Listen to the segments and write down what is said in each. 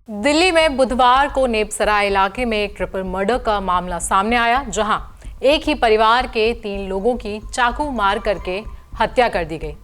दिल्ली में बुधवार को नेपसराय इलाके में एक ट्रिपल मर्डर का मामला सामने आया, जहां एक ही परिवार के 3 लोगों की चाकू मार करके हत्या कर दी गई।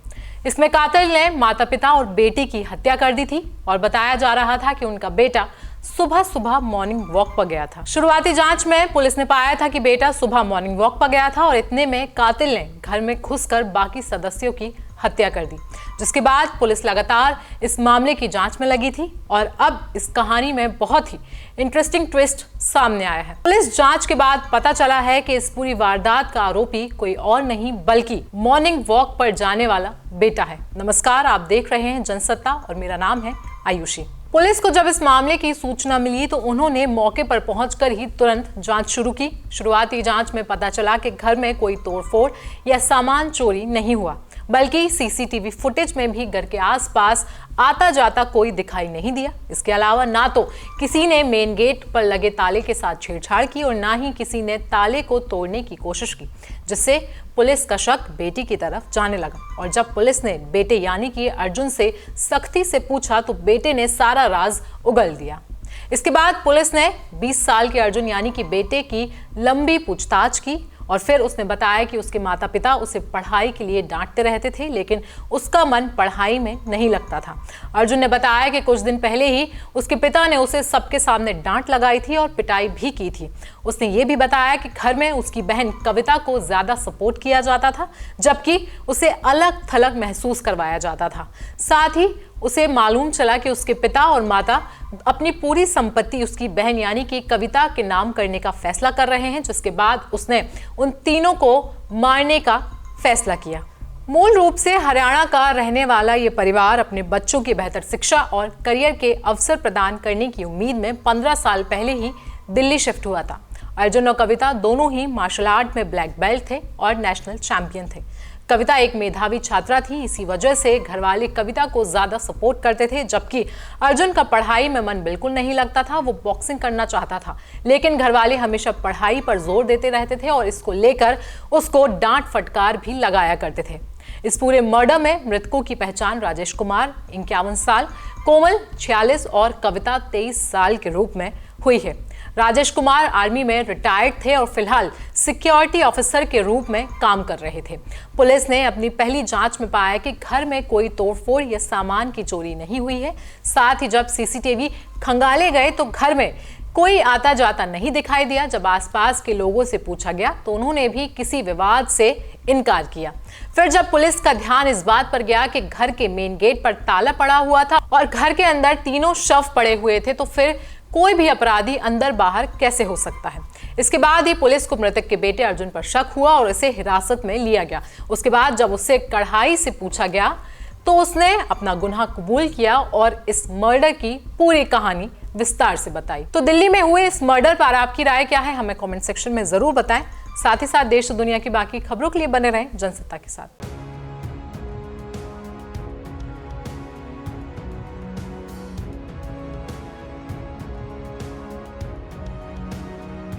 इसमें कातिल ने माता पिता और बेटी की हत्या कर दी थी और बताया जा रहा था कि उनका बेटा सुबह सुबह मॉर्निंग वॉक पर गया था। शुरुआती जांच में पुलिस ने पाया था कि बेटा सुबह मॉर्निंग वॉक पर गया था और इतने में कातिल ने घर में घुसकर बाकी सदस्यों की हत्या कर दी, जिसके बाद पुलिस लगातार इस मामले की जांच में लगी थी और अब इस कहानी में बहुत ही इंटरेस्टिंग ट्विस्ट सामने आया है। पुलिस जांच के बाद पता चला है कि इस पूरी वारदात का आरोपी कोई और नहीं बल्कि मॉर्निंग वॉक पर जाने वाला बेटा है। नमस्कार, आप देख रहे हैं जनसत्ता और मेरा नाम है आयुषी। पुलिस को जब इस मामले की सूचना मिली तो उन्होंने मौके पर पहुंचकर ही तुरंत जांच शुरू की। शुरुआती जांच में पता चला कि घर में कोई तोड़फोड़ या सामान चोरी नहीं हुआ, बल्कि सीसीटीवी फुटेज में भी घर के आसपास आता जाता कोई दिखाई नहीं दिया। इसके अलावा ना तो किसी ने मेन गेट पर लगे ताले के साथ छेड़छाड़ की और ना ही किसी ने ताले को तोड़ने की कोशिश की, जिससे पुलिस का शक बेटी की तरफ जाने लगा। और जब पुलिस ने बेटे यानी कि अर्जुन से सख्ती से पूछा तो बेटे ने सारा राज उगल दिया। इसके बाद पुलिस ने 20 साल के अर्जुन यानी कि बेटे की लंबी पूछताछ की और फिर उसने बताया कि उसके माता पिता उसे पढ़ाई के लिए डांटते रहते थे, लेकिन उसका मन पढ़ाई में नहीं लगता था। अर्जुन ने बताया कि कुछ दिन पहले ही उसके पिता ने उसे सबके सामने डांट लगाई थी और पिटाई भी की थी। उसने ये भी बताया कि घर में उसकी बहन कविता को ज्यादा सपोर्ट किया जाता था, जबकि उसे अलग थलग महसूस करवाया जाता था। साथ ही उसे मालूम चला कि उसके पिता और माता अपनी पूरी संपत्ति उसकी बहन यानी कि कविता के नाम करने का फैसला कर रहे हैं, जिसके बाद उसने उन तीनों को मारने का फैसला किया। मूल रूप से हरियाणा का रहने वाला ये परिवार अपने बच्चों की बेहतर शिक्षा और करियर के अवसर प्रदान करने की उम्मीद में 15 साल पहले ही दिल्ली शिफ्ट हुआ था। अर्जुन और कविता दोनों ही मार्शल आर्ट में ब्लैक बेल्ट थे और नेशनल चैंपियन थे। कविता एक मेधावी छात्रा थी, इसी वजह से घरवाले कविता को ज्यादा सपोर्ट करते थे, जबकि अर्जुन का पढ़ाई में मन बिल्कुल नहीं लगता था। वो बॉक्सिंग करना चाहता था, लेकिन घरवाले हमेशा पढ़ाई पर जोर देते रहते थे और इसको लेकर उसको डांट फटकार भी लगाया करते थे। इस पूरे मर्डर में मृतकों की पहचान राजेश कुमार 51 साल, कोमल 46 और कविता 23 साल के रूप में हुई है। राजेश कुमार आर्मी में रिटायर्ड थे और फिलहाल सिक्योरिटी ऑफिसर के रूप में काम कर रहे थे। पुलिस ने अपनी पहली जांच में पाया कि घर में कोई तोड़फोड़ या सामान की चोरी नहीं हुई है। साथ ही जब सीसीटीवी खंगाले गए तो घर में कोई आता जाता नहीं दिखाई दिया। जब आसपास के लोगों से पूछा गया तो उन्होंने भी किसी विवाद से इनकार किया। फिर जब पुलिस का ध्यान इस बात पर गया कि घर के मेन गेट पर ताला पड़ा हुआ था और घर के अंदर तीनों शव पड़े हुए थे, तो फिर कोई भी अपराधी अंदर बाहर कैसे हो सकता है। इसके बाद ही पुलिस को मृतक के बेटे अर्जुन पर शक हुआ और इसे हिरासत में लिया गया। उसके बाद जब उससे कड़ाई से पूछा गया तो उसने अपना गुनाह कबूल किया और इस मर्डर की पूरी कहानी विस्तार से बताई। तो दिल्ली में हुए इस मर्डर पर आपकी राय क्या है, हमें कमेंट सेक्शन में जरूर बताएं। साथ ही साथ देश और दुनिया की बाकी खबरों के लिए बने रहें जनसत्ता के साथ।